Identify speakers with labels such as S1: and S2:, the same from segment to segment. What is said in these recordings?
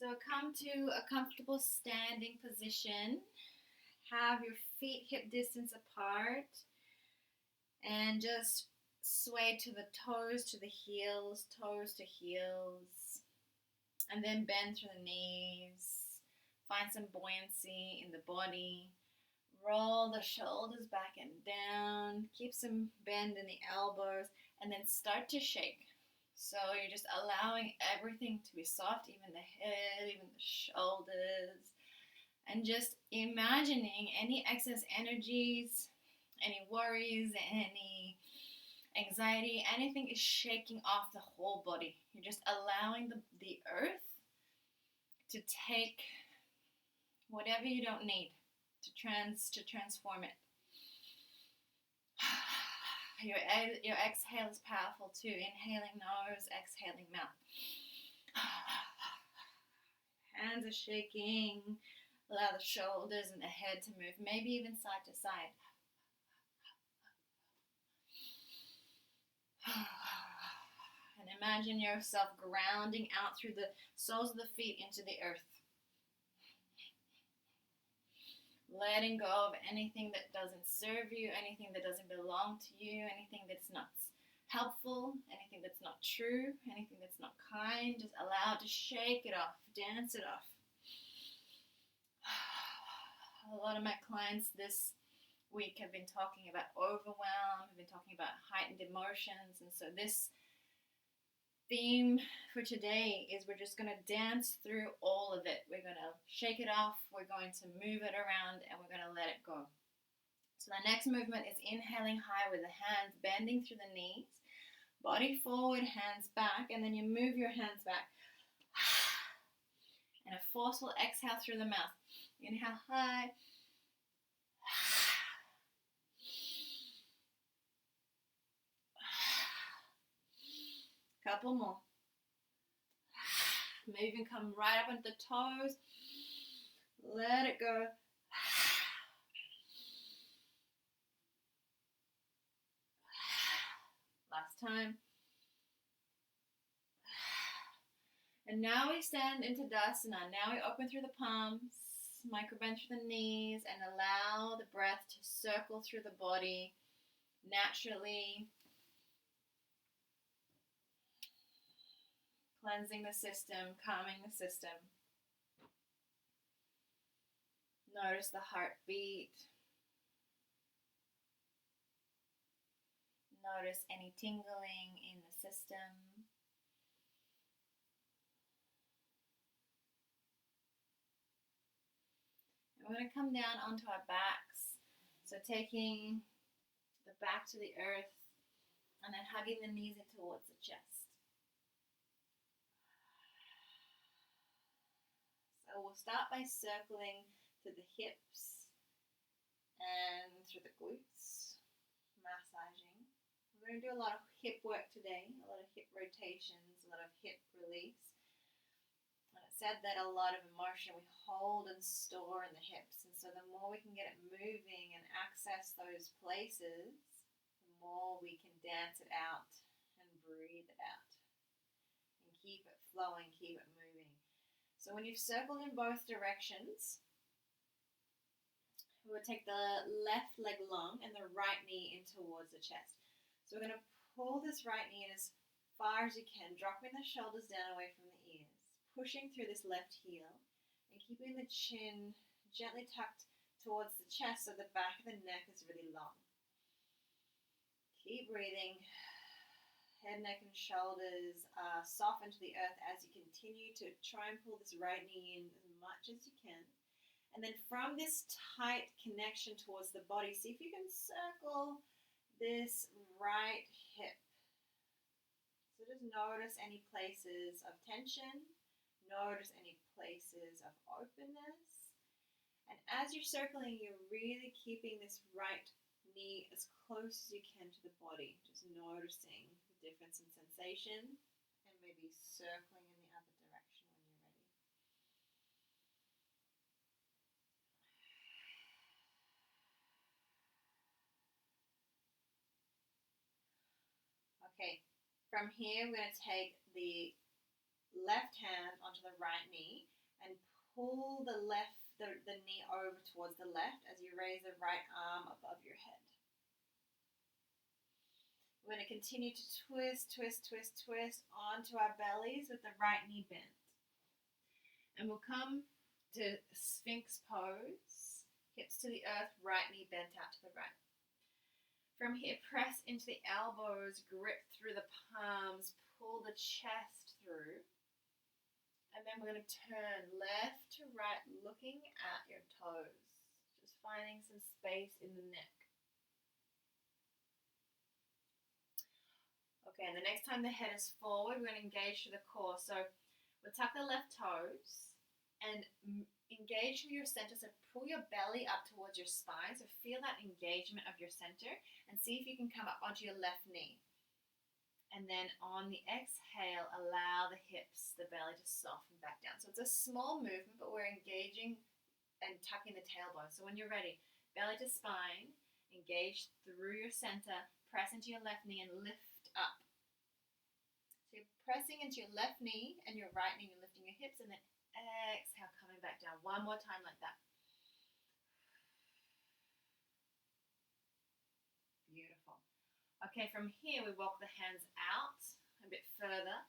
S1: So come to a comfortable standing position. Have your feet hip distance apart and just sway to the toes, to the heels, toes to heels, and then bend through the knees. Find some buoyancy in the body. Roll the shoulders back and down. Keep some bend in the elbows, and then start to shake. So you're just allowing everything to be soft, even the head, even the shoulders, and just imagining any excess energies, any worries, any anxiety, anything is shaking off the whole body. You're just allowing the earth to take whatever you don't need to transform it. Your exhale is powerful too. Inhaling nose, exhaling mouth. Hands are shaking. Allow the shoulders and the head to move, maybe even side to side. And imagine yourself grounding out through the soles of the feet into the earth. Letting go of anything that doesn't serve you, anything that doesn't belong to you, anything that's not helpful, anything that's not true, anything that's not kind. Just allow it to shake it off, dance it off. A lot of my clients this week have been talking about overwhelm, have been talking about heightened emotions, and so this theme for today is we're just going to dance through all of it. We're going to shake it off, we're going to move it around, and we're going to let it go. So the next movement is inhaling high with the hands bending through the knees, body forward, hands back, and then you move your hands back. And a forceful exhale through the mouth. Inhale high. Couple more. Maybe even come right up into the toes. Let it go. Last time. And now we stand into Dasana. Now we open through the palms, micro-bend through the knees, and allow the breath to circle through the body naturally. Cleansing the system, calming the system. Notice the heartbeat. Notice any tingling in the system. And we're going to come down onto our backs. So taking the back to the earth and then hugging the knees in towards the chest. So we'll start by circling to the hips and through the glutes, massaging. We're going to do a lot of hip work today, a lot of hip rotations, a lot of hip release. And it said that a lot of emotion we hold and store in the hips, and so the more we can get it moving and access those places, the more we can dance it out and breathe it out and keep it flowing, keep it moving. So when you've circled in both directions, we'll take the left leg long and the right knee in towards the chest. So we're going to pull this right knee in as far as you can, dropping the shoulders down away from the ears, pushing through this left heel, and keeping the chin gently tucked towards the chest so the back of the neck is really long. Keep breathing. Head, neck, and shoulders soften to the earth as you continue to try and pull this right knee in as much as you can. And then from this tight connection towards the body, see if you can circle this right hip. So just notice any places of tension, notice any places of openness. And as you're circling, you're really keeping this right knee as close as you can to the body, just noticing the difference in sensation and maybe circling in the other direction when you're ready. Okay, from here we're going to take the left hand onto the right knee and pull the knee over towards the left as you raise the right arm above your head. We're going to continue to twist, twist, twist, twist onto our bellies with the right knee bent. And we'll come to Sphinx pose, hips to the earth, right knee bent out to the right. From here, press into the elbows, grip through the palms, pull the chest through. And then we're going to turn left to right, looking at your toes, just finding some space in the neck. Okay, and the next time the head is forward, we're going to engage through the core. So we'll tuck the left toes and engage through your center. So pull your belly up towards your spine. So feel that engagement of your center and see if you can come up onto your left knee. And then on the exhale, allow the hips, the belly to soften back down. So it's a small movement, but we're engaging and tucking the tailbone. So when you're ready, belly to spine, engage through your center, press into your left knee and lift up. So you're pressing into your left knee and your right knee, you're lifting your hips, and then exhale, coming back down. One more time like that. Beautiful. Okay, from here we walk the hands out a bit further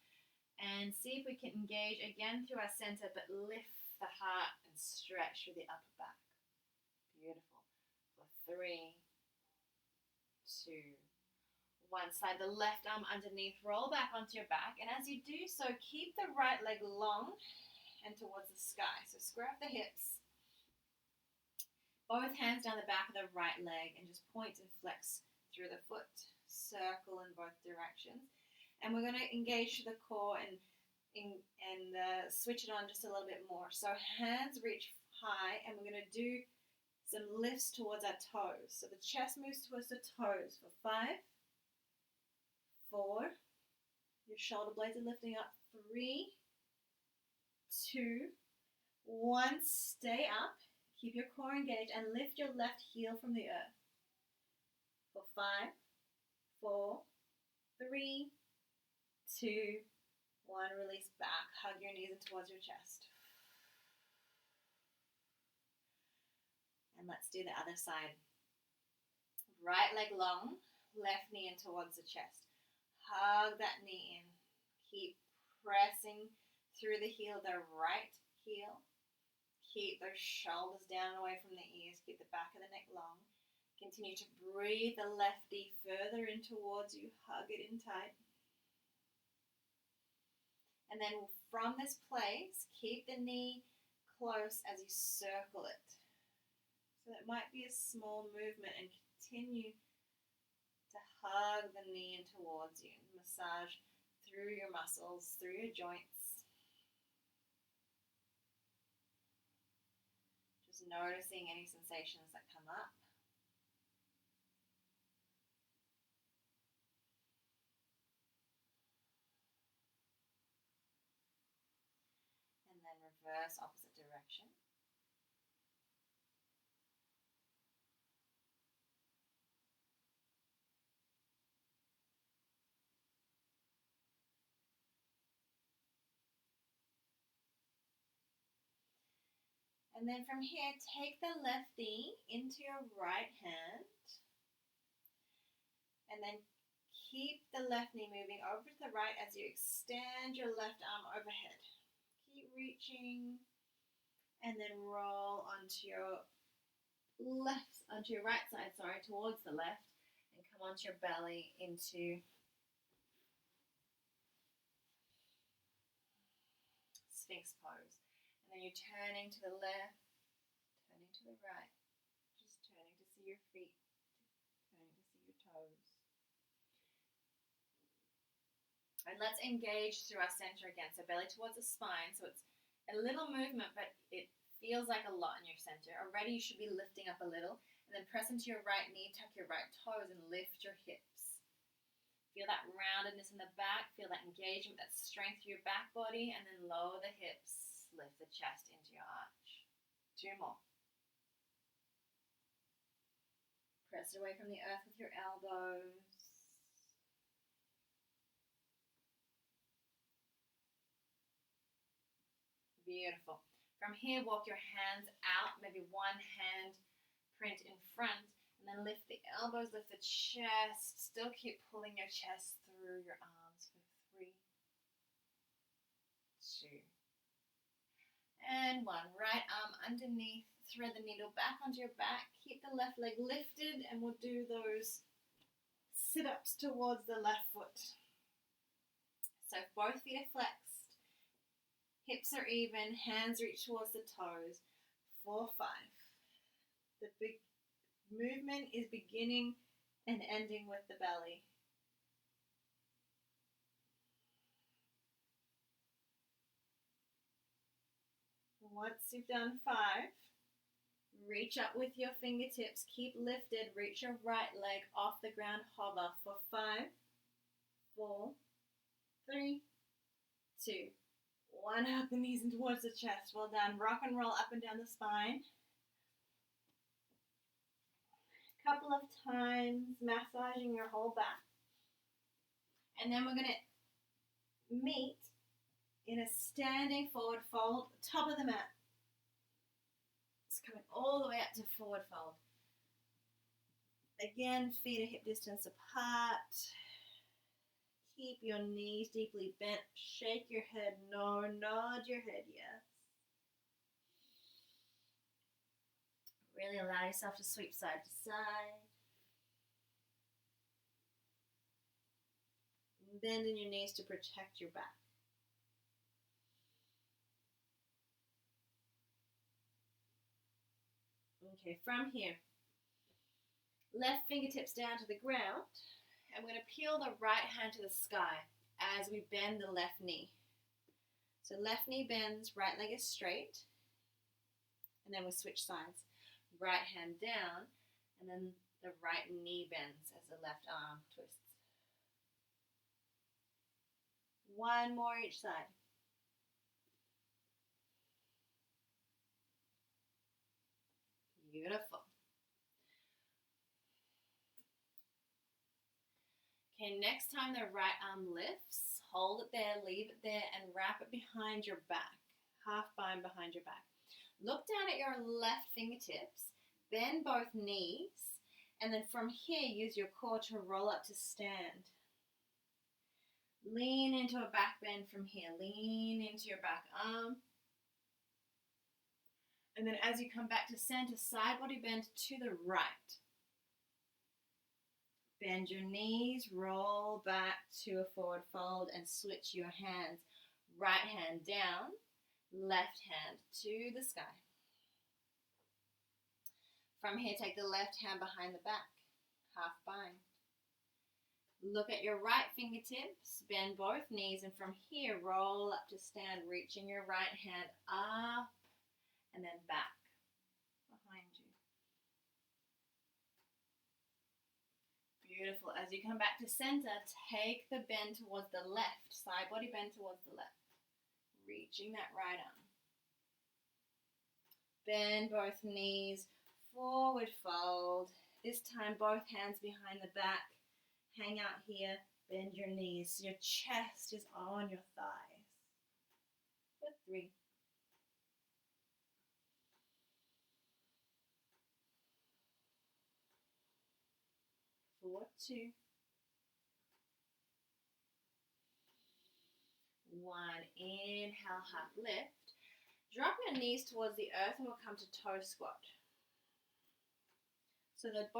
S1: and see if we can engage again through our center, but lift the heart and stretch through the upper back. Beautiful. For 3, 2, 1 side, the left arm underneath, roll back onto your back, and as you do so, keep the right leg long and towards the sky. So square up the hips, both hands down the back of the right leg, and just point and flex through the foot, circle in both directions. And we're going to engage through the core and switch it on just a little bit more. So hands reach high, and we're going to do some lifts towards our toes. So the chest moves towards the toes for 5, 4, your shoulder blades are lifting up, 3, 2, 1, stay up, keep your core engaged, and lift your left heel from the earth. For 5, 4, 3, 2, 1, release back, hug your knees in towards your chest. And let's do the other side. Right leg long, left knee in towards the chest. Hug that knee in. Keep pressing through the heel, the right heel. Keep those shoulders down away from the ears. Keep the back of the neck long. Continue to breathe the left knee further in towards you. Hug it in tight. And then from this place, keep the knee close as you circle it. So it might be a small movement, and continue to hug the knee in towards you. Massage through your muscles, through your joints. Just noticing any sensations that come up. And then reverse opposite direction. And then from here, take the left knee into your right hand. And then keep the left knee moving over to the right as you extend your left arm overhead. Keep reaching. And then roll onto your right side, towards the left. And come onto your belly into Sphinx pose. And then you're turning to the left, turning to the right, just turning to see your feet, turning to see your toes. And let's engage through our center again. So belly towards the spine. So it's a little movement, but it feels like a lot in your center. Already you should be lifting up a little. And then press into your right knee, tuck your right toes, and lift your hips. Feel that roundedness in the back. Feel that engagement, that strength through your back body. And then lower the hips. Lift the chest into your arch. 2 more. Press away from the earth with your elbows. Beautiful. From here, walk your hands out, maybe one hand print in front, and then lift the elbows, lift the chest. Still keep pulling your chest through your arms for 3, 2, and 1. Right arm underneath, thread the needle back onto your back. Keep the left leg lifted, and we'll do those sit-ups towards the left foot. So both feet are flexed, hips are even, hands reach towards the toes. 4, 5. The big movement is beginning and ending with the belly. Once you've done 5, reach up with your fingertips, keep lifted, reach your right leg off the ground, hover for 5, 4, 3, 2, 1. Hug the knees in towards the chest. Well done. Rock and roll up and down the spine. Couple of times, massaging your whole back. And then we're going to meet in a standing forward fold, top of the mat. It's coming all the way up to forward fold. Again, feet are hip distance apart. Keep your knees deeply bent. Shake your head no, nod your head yes. Really allow yourself to sweep side to side. Bending your knees to protect your back. Okay, from here, left fingertips down to the ground, and we're going to peel the right hand to the sky as we bend the left knee. So left knee bends, right leg is straight, and then we switch sides. Right hand down, and then the right knee bends as the left arm twists. 1 more each side. Beautiful. Okay, next time the right arm lifts, hold it there, leave it there, and wrap it behind your back. Half bind behind your back. Look down at your left fingertips, bend both knees, and then from here, use your core to roll up to stand. Lean into a back bend from here. Lean into your back arm. And then as you come back to center, side body bend to the right. Bend your knees, roll back to a forward fold, and switch your hands. Right hand down, left hand to the sky. From here, take the left hand behind the back, half bind. Look at your right fingertips, bend both knees, and from here, roll up to stand, reaching your right hand up and then back behind you. Beautiful. As you come back to center, take the bend towards the left, side body bend towards the left, reaching that right arm. Bend both knees, forward fold. This time, both hands behind the back. Hang out here, bend your knees. Your chest is on your thighs. For 3, 4, 2, 1. Inhale, half lift. Drop your knees towards the earth and we'll come to toe squat. So that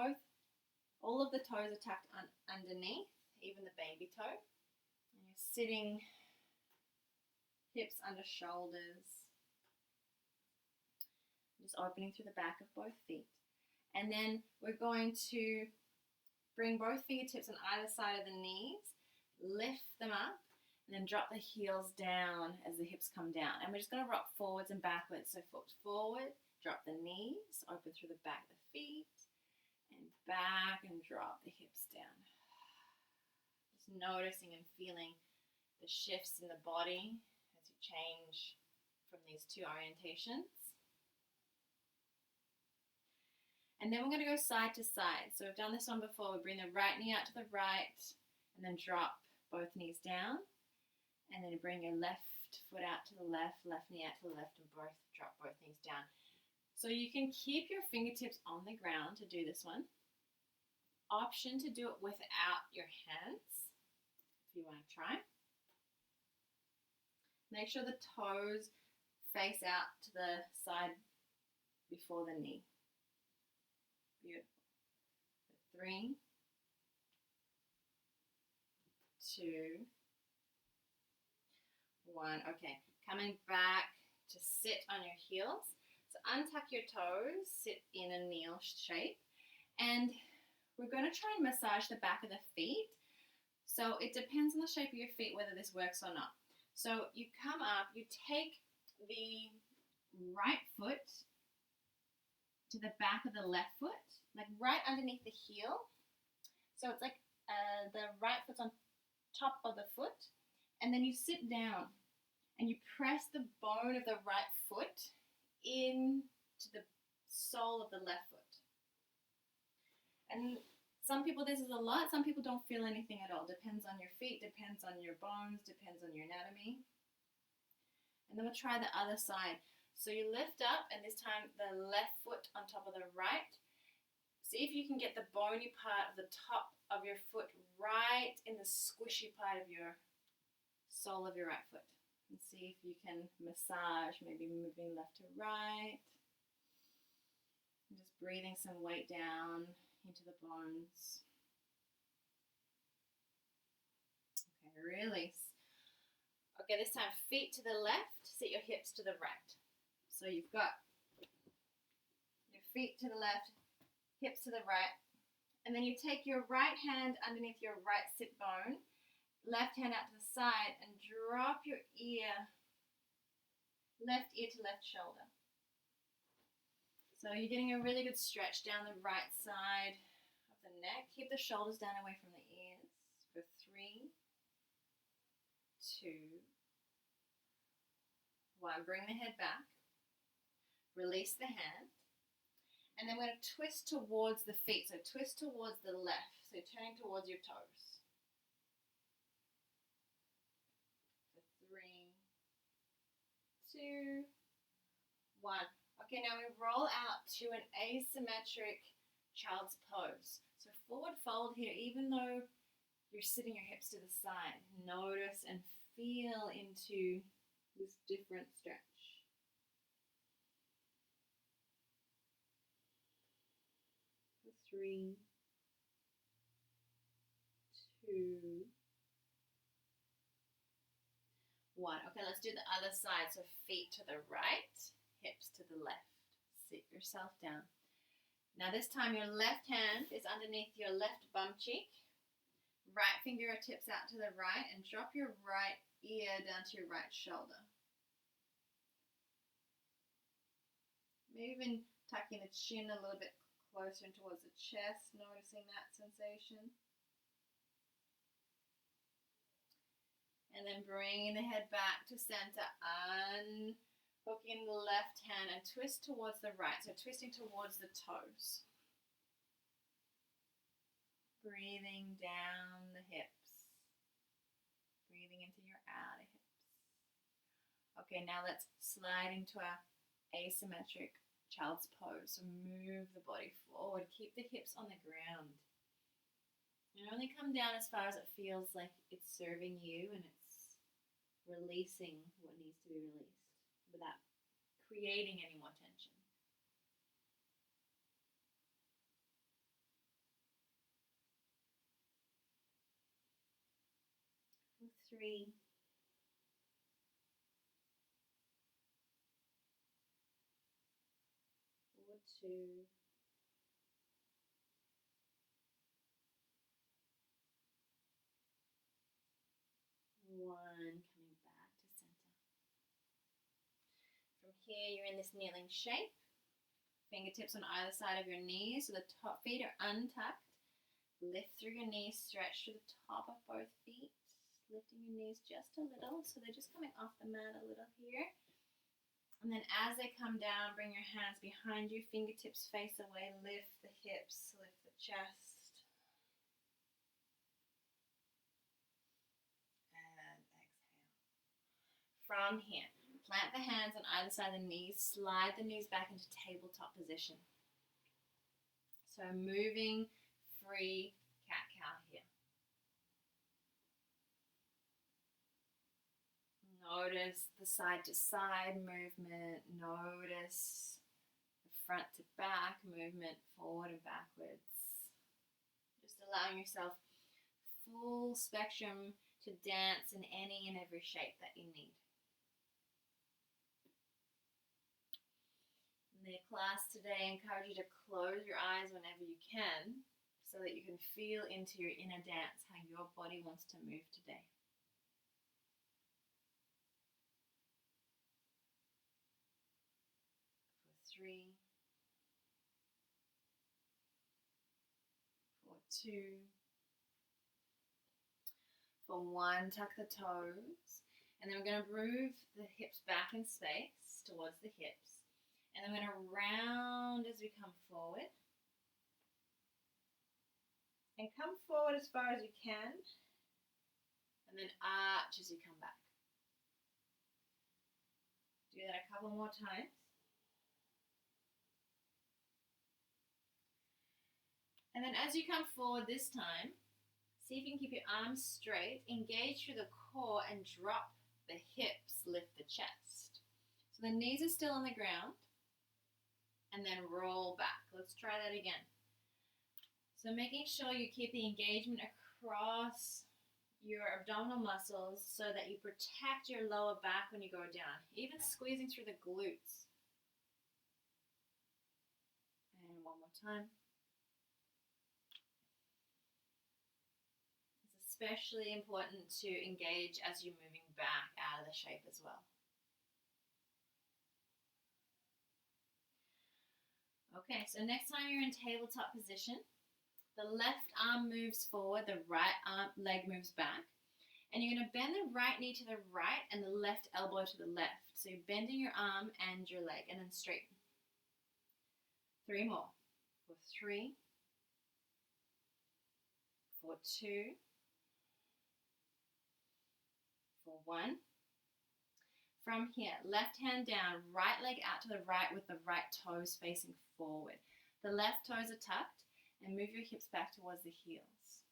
S1: all of the toes are tucked underneath, even the baby toe. And you're sitting, hips under shoulders. Just opening through the back of both feet. And then we're going to bring both fingertips on either side of the knees, lift them up, and then drop the heels down as the hips come down. And we're just going to rock forwards and backwards. So foot forward, drop the knees, open through the back of the feet, and back and drop the hips down. Just noticing and feeling the shifts in the body as you change from these two orientations. And then we're going to go side to side. So we've done this one before. We bring the right knee out to the right and then drop both knees down. And then bring your left foot out to the left knee out to the left, and drop both knees down. So you can keep your fingertips on the ground to do this one. Option to do it without your hands if you want to try. Make sure the toes face out to the side before the knee. Beautiful. 3, 2, 1. Okay, coming back to sit on your heels. So untuck your toes, sit in a kneel shape, and we're going to try and massage the back of the feet. So it depends on the shape of your feet whether this works or not. So you come up, you take the right foot to the back of the left foot, like right underneath the heel. So it's like the right foot's on top of the foot, and then you sit down and you press the bone of the right foot into the sole of the left foot. And some people, this is a lot, some people don't feel anything at all. Depends on your feet, depends on your bones, depends on your anatomy. And then we'll try the other side. So you lift up, and this time the left foot on top of the right. See if you can get the bony part of the top of your foot right in the squishy part of your sole of your right foot. And see if you can massage, maybe moving left to right. And just breathing some weight down into the bones. Okay, release. Okay, this time feet to the left, sit your hips to the right. So you've got your feet to the left, hips to the right, and then you take your right hand underneath your right sit bone, left hand out to the side, and drop your ear, left ear to left shoulder. So you're getting a really good stretch down the right side of the neck. Keep the shoulders down away from the ears for 3, 2, 1. Bring the head back. Release the hand. And then we're going to twist towards the feet. So twist towards the left. So turning towards your toes. For 3, 2, 1. Okay, now we roll out to an asymmetric child's pose. So forward fold here, even though you're sitting your hips to the side. Notice and feel into this different stretch. 3, 2, 1. Okay, let's do the other side. So feet to the right, hips to the left. Sit yourself down. Now this time your left hand is underneath your left bum cheek. Right fingertips out to the right, and drop your right ear down to your right shoulder. Maybe even tucking the chin a little bit closer in towards the chest, noticing that sensation. And then bringing the head back to center, unhooking the left hand and twist towards the right, so twisting towards the toes. Breathing down the hips. Breathing into your outer hips. Okay, now let's slide into our asymmetric child's pose. So move the body forward. Keep the hips on the ground. And only come down as far as it feels like it's serving you and it's releasing what needs to be released without creating any more tension. 3, 2, 1. Coming back to center. From here, you're in this kneeling shape. Fingertips on either side of your knees, so the top feet are untucked. Lift through your knees, stretch to the top of both feet. Lifting your knees just a little, so they're just coming off the mat a little here. And then as they come down, bring your hands behind you, fingertips face away, lift the hips, lift the chest. And exhale. from here, plant the hands on either side of the knees, slide the knees back into tabletop position. So moving free cat-cow here. Notice the side to side movement, notice the front to back movement, forward and backwards. Just allowing yourself full spectrum to dance in any and every shape that you need. In the class today, I encourage you to close your eyes whenever you can so that you can feel into your inner dance, how your body wants to move today. For 3, for 2, for 1, tuck the toes, and then we're going to move the hips back in space towards the hips, and then we're going to round as we come forward, and come forward as far as you can, and then arch as you come back. Do that a couple more times. And then as you come forward this time, see if you can keep your arms straight, engage through the core and drop the hips, lift the chest. So the knees are still on the ground and then roll back. Let's try that again. So making sure you keep the engagement across your abdominal muscles so that you protect your lower back when you go down, even squeezing through the glutes. And one more time. Especially important to engage as you're moving back out of the shape as well. Okay, so next time you're in tabletop position, the left arm moves forward, the right leg moves back, and you're going to bend the right knee to the right and the left elbow to the left. So you're bending your arm and your leg, and then straighten. 3 more. For 3, for 2, for 1. From here, left hand down, right leg out to the right with the right toes facing forward. The left toes are tucked, and move your hips back towards the heels.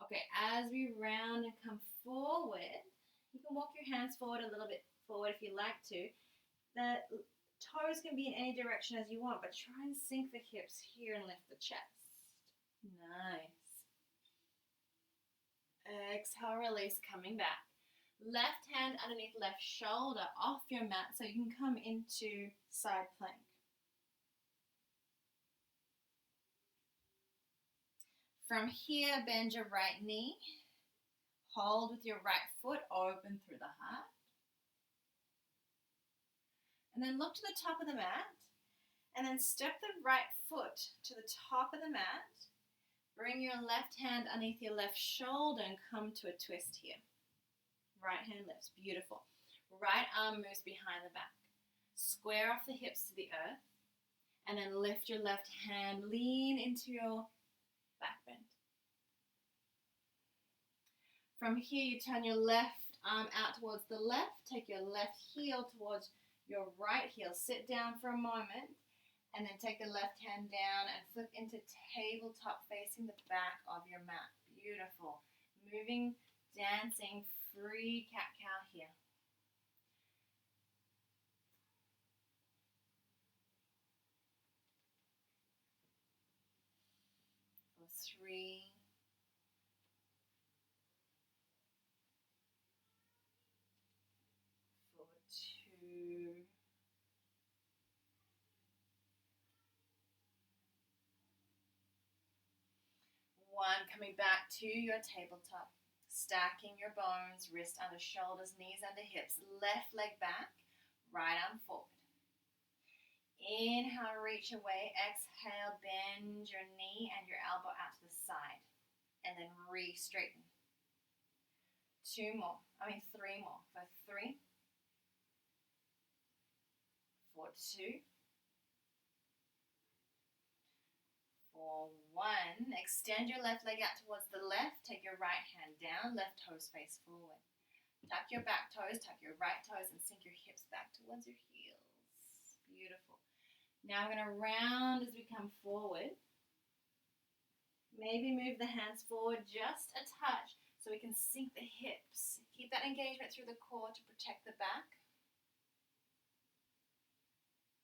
S1: Okay, as we round and come forward, you can walk your hands forward a little bit forward if you like to. The toes can be in any direction as you want, but try and sink the hips here and lift the chest. Nice. Exhale, release, coming back. Left hand underneath left shoulder off your mat so you can come into side plank. From here, bend your right knee. Hold with your right foot open through the heart. And then look to the top of the mat. And then step the right foot to the top of the mat. Bring your left hand underneath your left shoulder and come to a twist here. Right hand lifts, beautiful. Right arm moves behind the back. Square off the hips to the earth. And then lift your left hand, lean into your back bend. From here, you turn your left arm out towards the left. Take your left heel towards your right heel. Sit down for a moment. And then take the left hand down and flip into tabletop facing the back of your mat. Beautiful. Moving, dancing, free cat-cow here. For 3. For 2. One, coming back to your tabletop, stacking your bones, wrist under shoulders, knees under hips, left leg back, right arm forward. Inhale, reach away. Exhale, bend your knee and your elbow out to the side, and then re-straighten. 3 more. For 3, for 2, for 1, extend your left leg out towards the left. Take your right hand down, left toes face forward. Tuck your back toes, tuck your right toes, and sink your hips back towards your heels. Beautiful. Now we're going to round as we come forward. Maybe move the hands forward just a touch so we can sink the hips. Keep that engagement through the core to protect the back.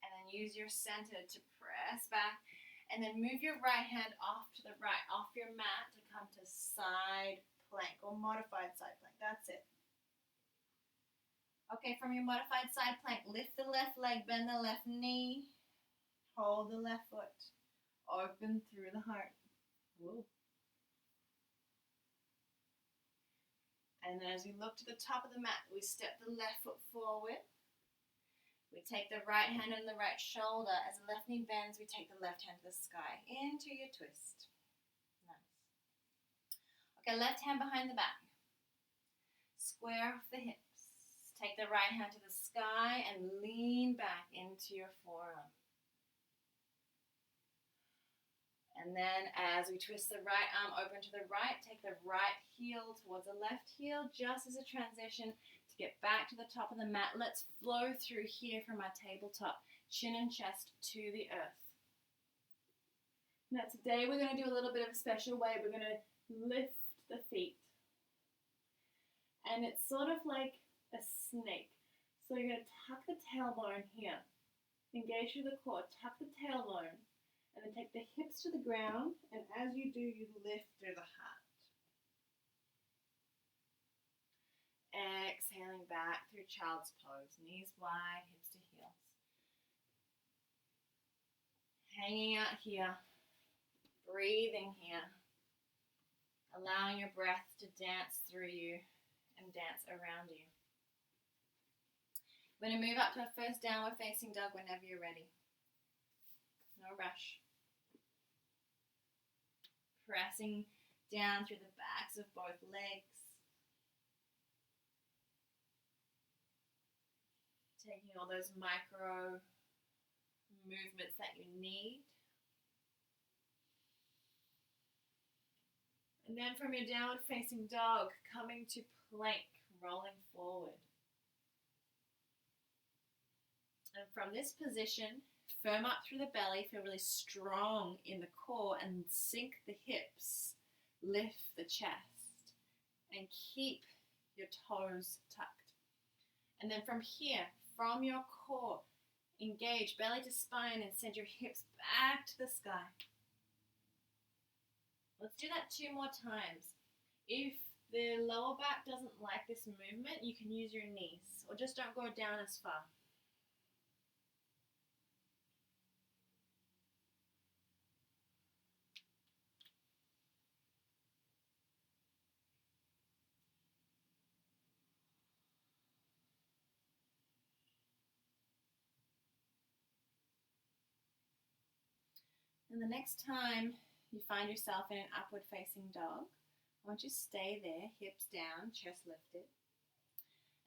S1: And then use your center to press back. And then move your right hand off to the right, off your mat to come to side plank or modified side plank. That's it. Okay, from your modified side plank, lift the left leg, bend the left knee. Hold the left foot. Open through the heart. Whoa. And then as we look to the top of the mat, we step the left foot forward. We take the right hand on the right shoulder. As the left knee bends, we take the left hand to the sky. Into your twist. Nice. Okay, left hand behind the back. Square off the hips. Take the right hand to the sky and lean back into your forearm. And then as we twist the right arm open to the right, take the right heel towards the left heel, just as a transition to get back to the top of the mat. Let's flow through here from our tabletop, chin and chest to the earth. Now today we're going to do a little bit of a special way. We're going to lift the feet. And it's sort of like a snake. So you're going to tuck the tailbone here. Engage through the core, tuck the tailbone. And then take the hips to the ground, and as you do, you lift through the heart. Exhaling back through child's pose, knees wide, hips to heels. Hanging out here, breathing here, allowing your breath to dance through you and dance around you. We're going to move up to our first downward facing dog whenever you're ready. No rush. Pressing down through the backs of both legs. Taking all those micro movements that you need. And then from your downward facing dog, coming to plank, rolling forward. And from this position, firm up through the belly, feel really strong in the core and sink the hips, lift the chest, and keep your toes tucked. And then from here, from your core, engage belly to spine and send your hips back to the sky. Let's do that 2 more times. If the lower back doesn't like this movement, you can use your knees, or just don't go down as far. And the next time you find yourself in an upward facing dog, I want you to stay there, hips down, chest lifted.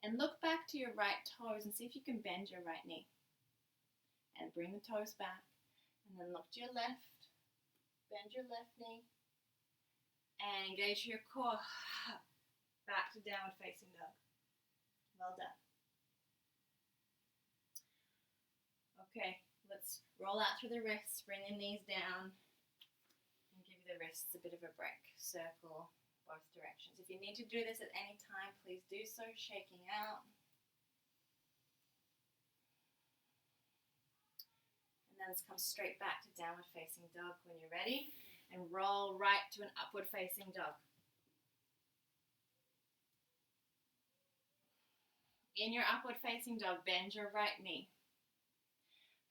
S1: And look back to your right toes and see if you can bend your right knee. And bring the toes back. And then look to your left, bend your left knee. And engage your core. Back to downward facing dog. Well done. Okay. Let's roll out through the wrists, bring the knees down, and give the wrists a bit of a break. Circle both directions. If you need to do this at any time, please do so, shaking out. And then let's come straight back to downward facing dog when you're ready, and roll right to an upward facing dog. In your upward facing dog, bend your right knee.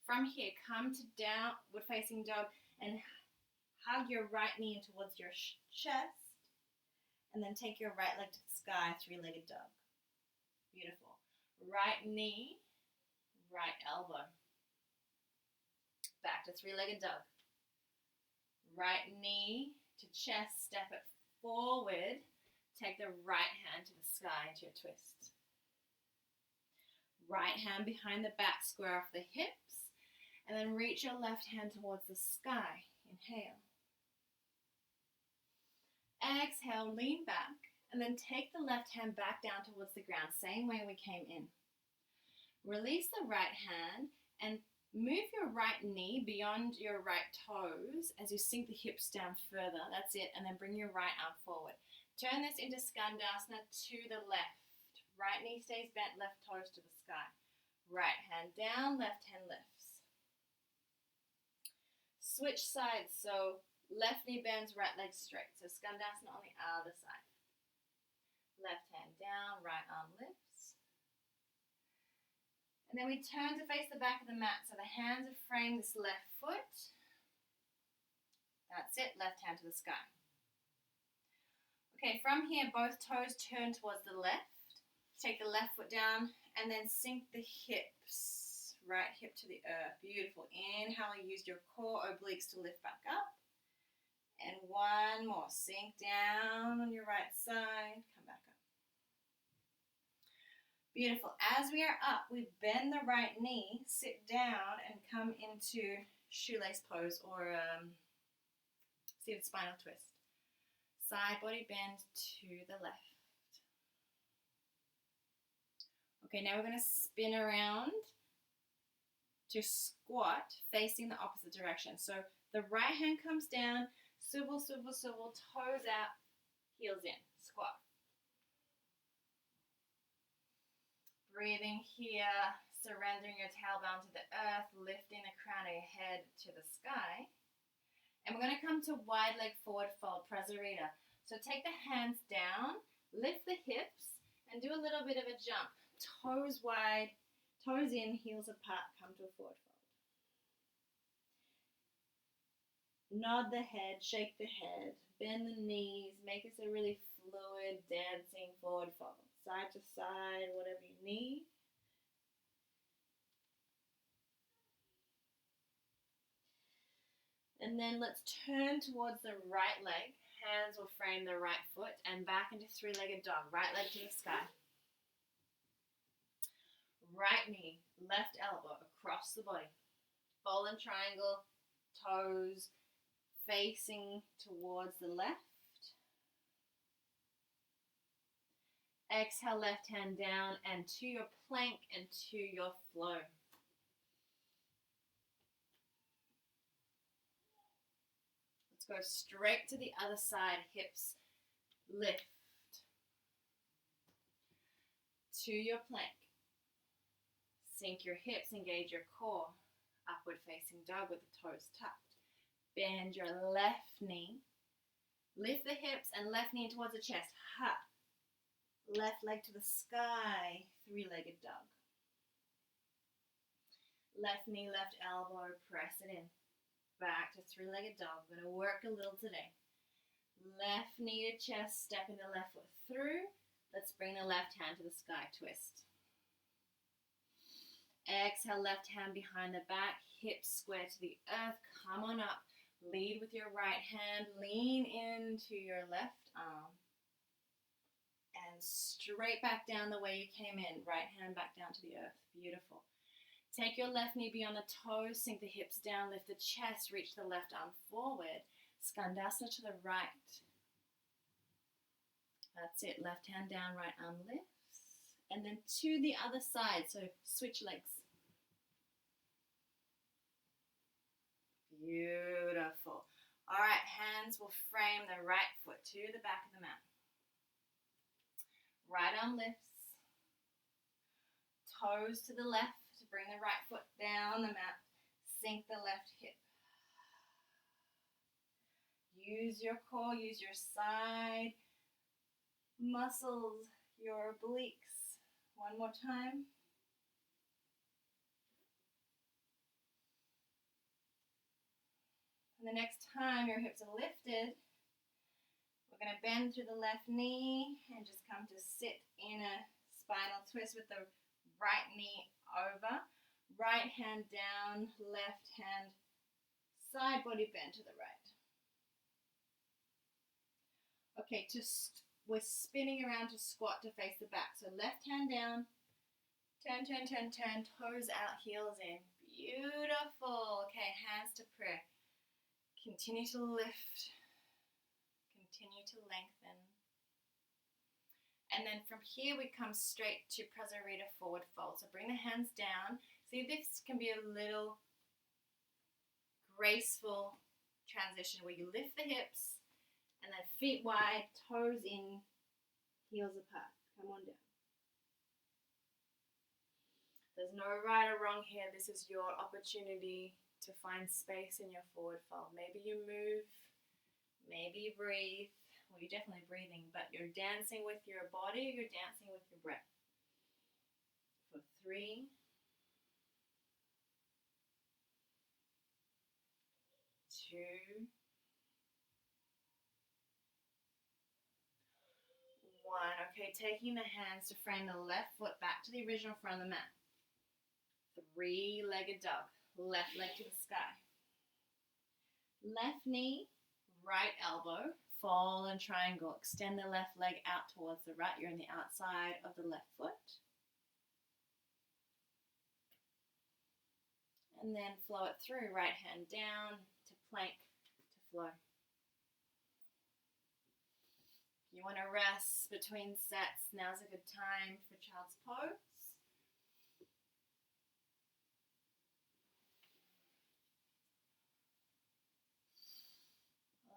S1: From here, come to downward facing dog and hug your right knee in towards your chest. And then take your right leg to the sky, 3-legged dog. Beautiful. Right knee, right elbow. Back to 3-legged dog. Right knee to chest, step it forward. Take the right hand to the sky into your twist. Right hand behind the back, square off the hips. And then reach your left hand towards the sky. Inhale. Exhale, lean back And then take the left hand back down towards the ground, same way we came in. Release the right hand and move your right knee beyond your right toes as you sink the hips down further. That's it. And then bring your right arm forward. Turn this into Skandasana to the left. Right knee stays bent, left toes to the sky. Right hand down, left hand lifts. Switch sides, so left knee bends, right leg straight. So Skandasana on the other side. Left hand down, right arm lifts. And then we turn to face the back of the mat. So the hands have framed this left foot. That's it, left hand to the sky. Okay, from here, both toes turn towards the left. Take the left foot down and then sink the hips. Right hip to the earth. Beautiful. Inhale, use your core obliques to lift back up. And one more. Sink down on your right side. Come back up. Beautiful. As we are up, we bend the right knee, sit down, and come into shoelace pose or seated spinal twist. Side body bend to the left. Okay, now we're going to spin around to squat facing the opposite direction. So the right hand comes down, swivel, swivel, swivel, toes out, heels in, squat. Breathing here, surrendering your tailbone to the earth, lifting the crown of your head to the sky. And we're going to come to wide leg forward fold, Prasarita. So take the hands down, lift the hips, and do a little bit of a jump. Toes wide, toes in, heels apart, come to a forward fold. Nod the head, shake the head, bend the knees, make this a really fluid, dancing forward fold. Side to side, whatever you need. And then let's turn towards the right leg. Hands will frame the right foot and back into three-legged dog. Right leg to the sky. Right knee, left elbow across the body. Ball and triangle, toes facing towards the left. Exhale, left hand down and to your plank and to your flow. Let's go straight to the other side, hips lift. To your plank. Sink your hips, engage your core. Upward facing dog with the toes tucked. Bend your left knee. Lift the hips and left knee towards the chest. Ha. Left leg to the sky. Three-legged dog. Left knee, left elbow, press it in. Back to three-legged dog. We're going to work a little today. Left knee to chest, stepping the left foot through. Let's bring the left hand to the sky, twist. Exhale, left hand behind the back, hips square to the earth. Come on up. Lead with your right hand. Lean into your left arm. And straight back down the way you came in. Right hand back down to the earth. Beautiful. Take your left knee beyond the toes. Sink the hips down. Lift the chest. Reach the left arm forward. Skandasana to the right. That's it. Left hand down, right arm lifts. And then to the other side. So switch legs. Beautiful. All right, hands will frame the right foot to the back of the mat. Right arm lifts. Toes to the left to bring the right foot down the mat. Sink the left hip. Use your core, use your side muscles, your obliques. One more time. And the next time your hips are lifted, we're going to bend through the left knee and just come to sit in a spinal twist with the right knee over. Right hand down, left hand side body bend to the right. Okay, we're spinning around to squat to face the back. So left hand down, turn, turn, turn, turn, toes out, heels in. Beautiful. Okay, hands to prayer. Continue to lift. Continue to lengthen. And then from here we come straight to Prasarita forward fold. So bring the hands down. See, this can be a little graceful transition where you lift the hips and then feet wide, toes in, heels apart. Come on down. There's no right or wrong here. This is your opportunity to find space in your forward fold. Maybe you move, maybe you breathe. Well, you're definitely breathing, but you're dancing with your body, you're dancing with your breath. For 3, 2, 1. Okay, taking the hands to frame the left foot back to the original front of the mat. 3-legged dog. Left leg to the sky. Left knee, right elbow, fall and triangle. Extend the left leg out towards the right. You're on the outside of the left foot. And then flow it through. Right hand down to plank to flow. You want to rest between sets. Now's a good time for child's pose.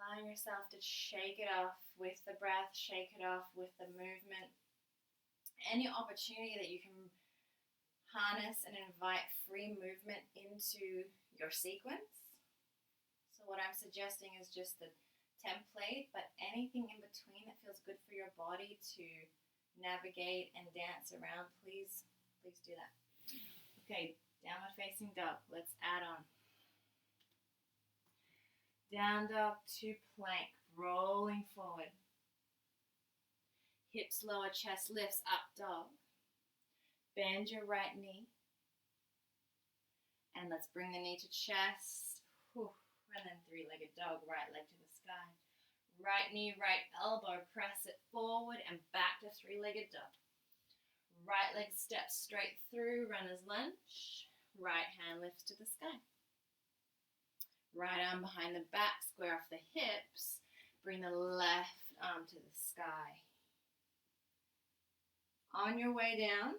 S1: Allowing yourself to shake it off with the breath, shake it off with the movement. Any opportunity that you can harness and invite free movement into your sequence. So what I'm suggesting is just the template, but anything in between that feels good for your body to navigate and dance around, please do that. Okay, downward facing dog. Let's add on. Down dog to plank, rolling forward. Hips lower, chest lifts, up dog. Bend your right knee. And let's bring the knee to chest. And then 3-legged dog, right leg to the sky. Right knee, right elbow, press it forward and back to 3-legged dog. Right leg steps straight through, runner's lunge. Right hand lifts to the sky. Right arm behind the back, square off the hips. Bring the left arm to the sky. On your way down,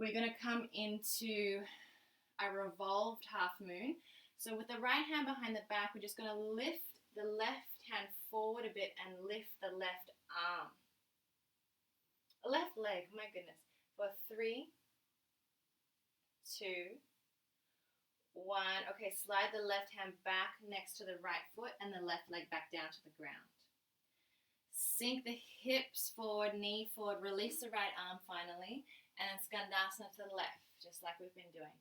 S1: we're going to come into a revolved half moon. So with the right hand behind the back, we're just going to lift the left hand forward a bit and lift the left arm. Left leg, my goodness. For 3, 2, 1. Okay, slide the left hand back next to the right foot and the left leg back down to the ground. Sink the hips forward, knee forward, release the right arm finally, and then Skandasana to the left, just like we've been doing.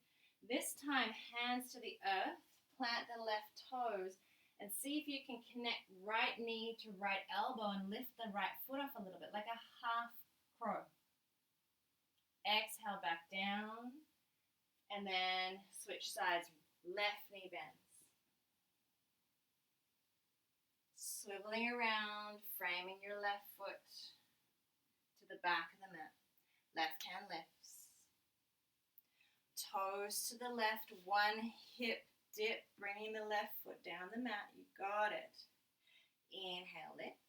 S1: This time, hands to the earth, plant the left toes, and see if you can connect right knee to right elbow and lift the right foot off a little bit, like a half crow. Exhale back down, and then switch sides, left knee bends. Swiveling around, framing your left foot to the back of the mat. Left hand lifts. Toes to the left, one hip dip, bringing the left foot down the mat. You got it. Inhale, lift.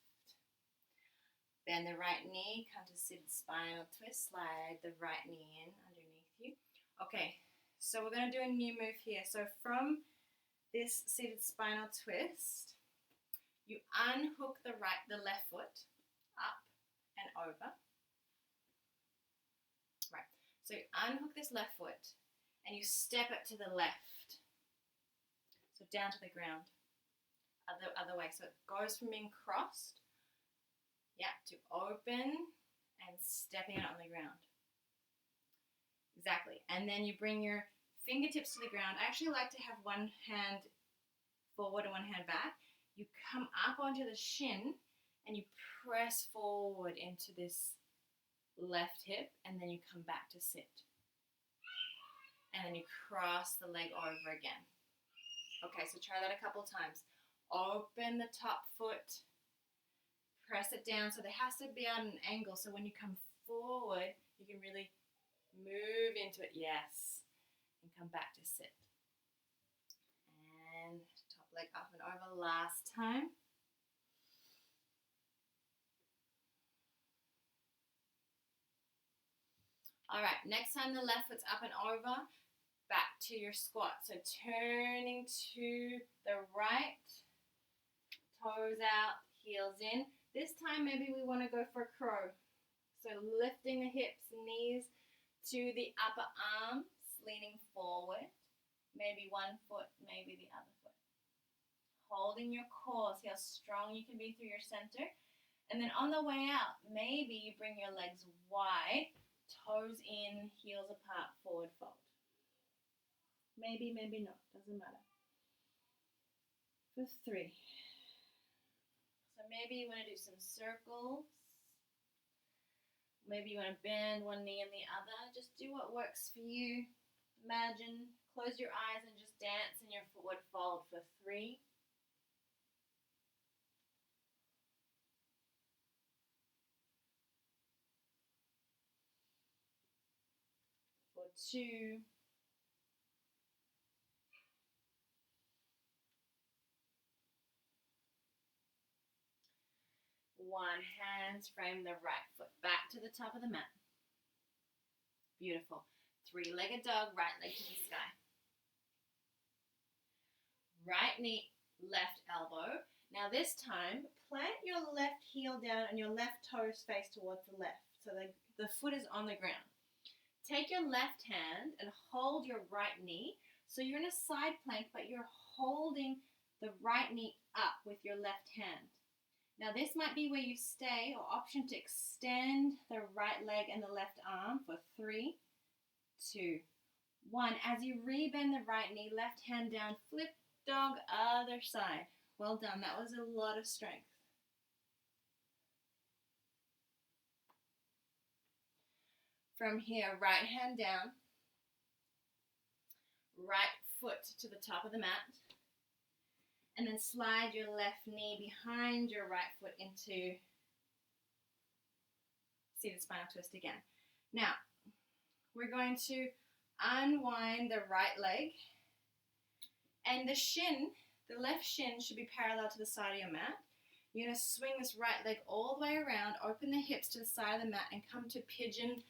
S1: Bend the right knee, come to seated spinal twist. Slide the right knee in underneath you. Okay, so we're going to do a new move here. So from this seated spinal twist, you unhook the left foot up and over. Right. So you unhook this left foot and you step it to the left. So down to the ground. Other way. So it goes from being crossed, to open and stepping it on the ground. Exactly. And then you bring your fingertips to the ground. I actually like to have one hand forward and one hand back. You come up onto the shin and you press forward into this left hip, and then you come back to sit. And then you cross the leg over again. Okay, so try that a couple times. Open the top foot, press it down. So there has to be at an angle, so when you come forward, you can really move into it. Yes. And come back to sit. And top leg up and over last time. All right, next time the left foot's up and over, back to your squat. So turning to the right, toes out, heels in. This time maybe we want to go for a crow. So lifting the hips, knees to the upper arms, leaning forward. Maybe one foot, maybe the other foot. Holding your core, see how strong you can be through your center. And then on the way out, maybe you bring your legs wide, toes in, heels apart, forward fold. Maybe, maybe not, doesn't matter. For 3. So maybe you want to do some circles. Maybe you want to bend one knee and the other. Just do what works for you. Imagine, close your eyes and just dance in your forward fold for 3. For 2. 1, hands frame the right foot back to the top of the mat. Beautiful. 3-legged dog, right leg to the sky. Right knee, left elbow. Now this time, plant your left heel down and your left toes face towards the left. So the foot is on the ground. Take your left hand and hold your right knee. So you're in a side plank, but you're holding the right knee up with your left hand. Now this might be where you stay, or option to extend the right leg and the left arm for 3, 2, 1. As you rebend the right knee, left hand down, flip dog, other side. Well done. That was a lot of strength. From here, right hand down, right foot to the top of the mat. And then slide your left knee behind your right foot into seated spinal twist again. Now, we're going to unwind the right leg. And the shin, the left shin should be parallel to the side of your mat. You're going to swing this right leg all the way around, open the hips to the side of the mat, and come to pigeon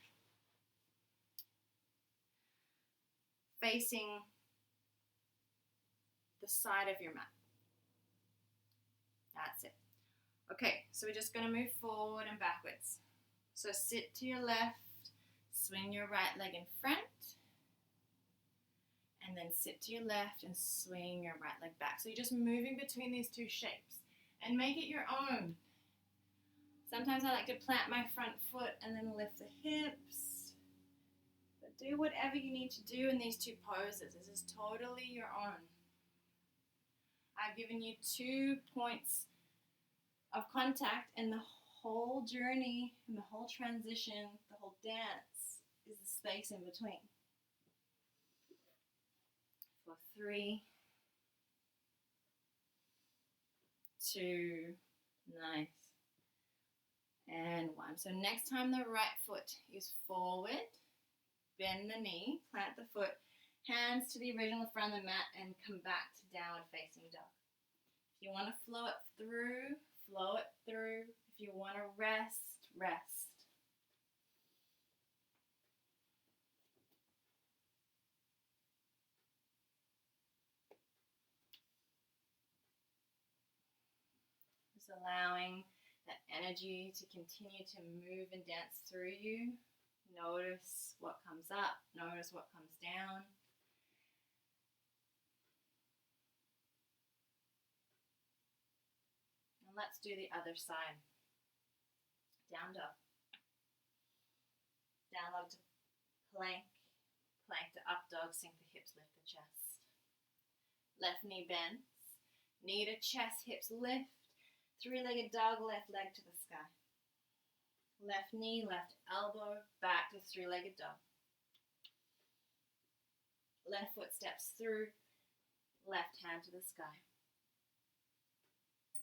S1: facing the side of your mat. That's it. Okay, so we're just going to move forward and backwards. So sit to your left, swing your right leg in front, and then sit to your left and swing your right leg back. So you're just moving between these two shapes and make it your own. Sometimes I like to plant my front foot and then lift the hips. But do whatever you need to do in these two poses. This is totally your own. I've given you 2 points of contact, and the whole journey and the whole transition, the whole dance is the space in between. For 3, 2, nice, and 1. So next time the right foot is forward, bend the knee, plant the foot, hands to the original front of the mat, and come back to downward facing dog. If you want to flow it through, flow it through. If you want to rest, rest. Just allowing that energy to continue to move and dance through you. Notice what comes up, notice what comes down. And let's do the other side. Down dog. Down dog to plank. Plank to up dog, sink the hips, lift the chest. Left knee bends. Knee to chest, hips lift. 3-legged dog, left leg to the sky. Left knee, left elbow, back to 3-legged dog. Left foot steps through, left hand to the sky.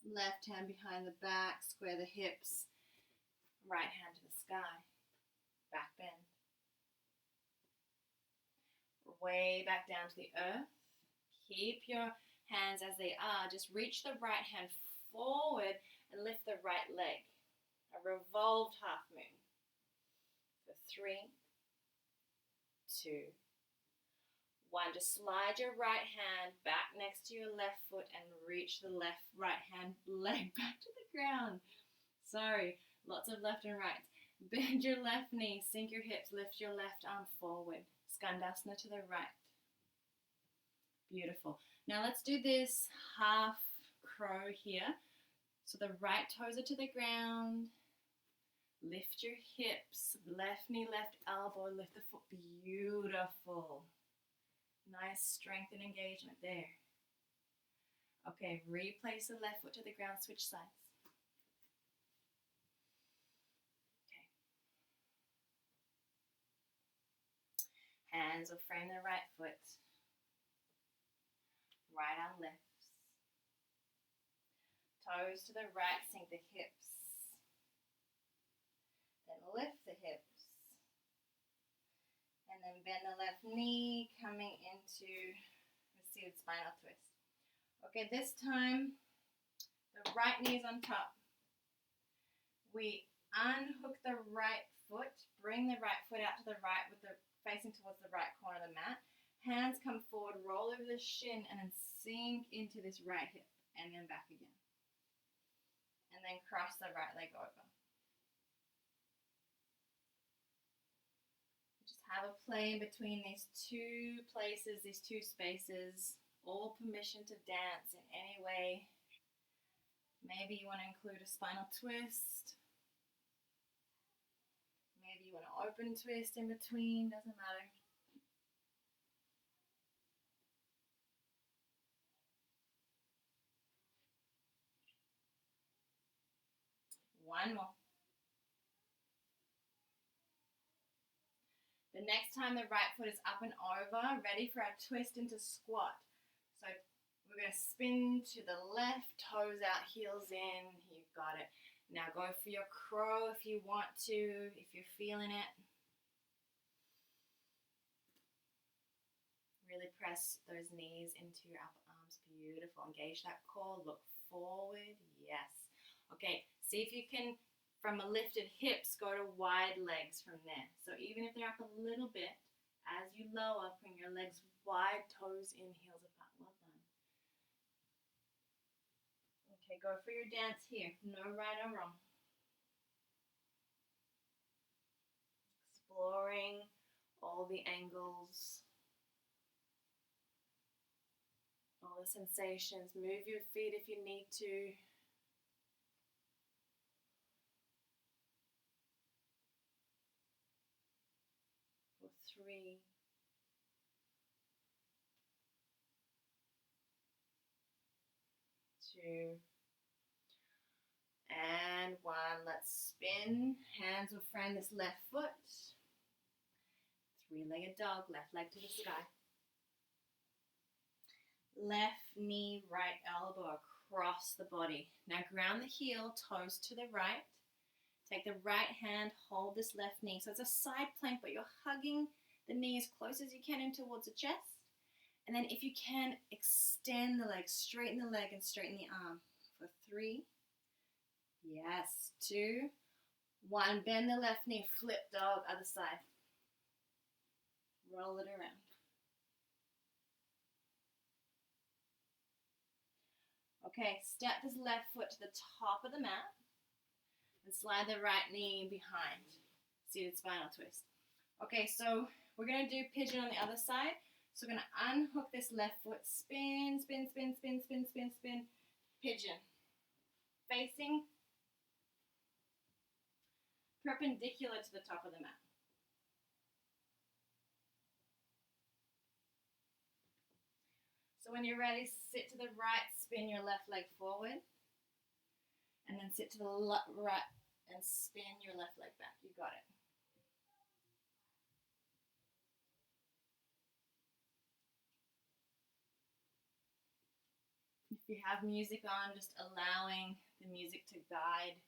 S1: Left hand behind the back, square the hips, right hand to the sky, back bend. Way back down to the earth. Keep your hands as they are. Just reach the right hand forward and lift the right leg. A revolved half moon. For 3, 2, 1. Just slide your right hand back next to your left foot and reach the right hand leg back to the ground. Sorry, lots of left and right. Bend your left knee, sink your hips, lift your left arm forward. Skandasana to the right. Beautiful. Now let's do this half crow here. So the right toes are to the ground. Lift your hips, left knee, left elbow, lift the foot. Beautiful. Nice strength and engagement there. Okay, replace the left foot to the ground, switch sides. Okay. Hands will frame the right foot. Right arm lifts. Toes to the right, sink the hips. Then lift the hips. And then bend the left knee, coming into the seated spinal twist. Okay, this time, the right knee is on top. We unhook the right foot, bring the right foot out to the right with the facing towards the right corner of the mat. Hands come forward, roll over the shin, and then sink into this right hip, and then back again. And then cross the right leg over. Just have a play in between these two places, these two spaces. All permission to dance in any way. Maybe you want to include a spinal twist. Maybe you want to open twist in between, doesn't matter. One more. The next time the right foot is up and over, ready for our twist into squat. So we're going to spin to the left, toes out, heels in. You've got it. Now go for your crow if you want to, if you're feeling it. Really press those knees into your upper arms. Beautiful. Engage that core. Look forward. Yes. Okay. See if you can, from a lifted hips, go to wide legs from there. So even if they're up a little bit, as you lower, bring your legs wide, toes in, heels apart. Well done. Okay, go for your dance here. No right or wrong. Exploring all the angles, all the sensations. Move your feet if you need to. For 3, 2, and 1. Let's spin. Hands will frame this left foot. 3-legged dog, left leg to the sky. Left knee, right elbow across the body. Now ground the heel, toes to the right. Take the right hand, hold this left knee. So it's a side plank, but you're hugging the knee as close as you can in towards the chest. And then if you can, extend the leg, straighten the leg and straighten the arm. For 3, yes, 2, 1. Bend the left knee, flip dog, other side. Roll it around. Okay, step this left foot to the top of the mat and slide the right knee behind. Seated spinal twist. Okay, so we're going to do pigeon on the other side. So we're going to unhook this left foot, spin, spin, spin, spin, spin, spin, spin, pigeon. Facing perpendicular to the top of the mat. So when you're ready, sit to the right, spin your left leg forward, and then sit to the right and spin your left leg back. You got it. If you have music on, just allowing the music to guide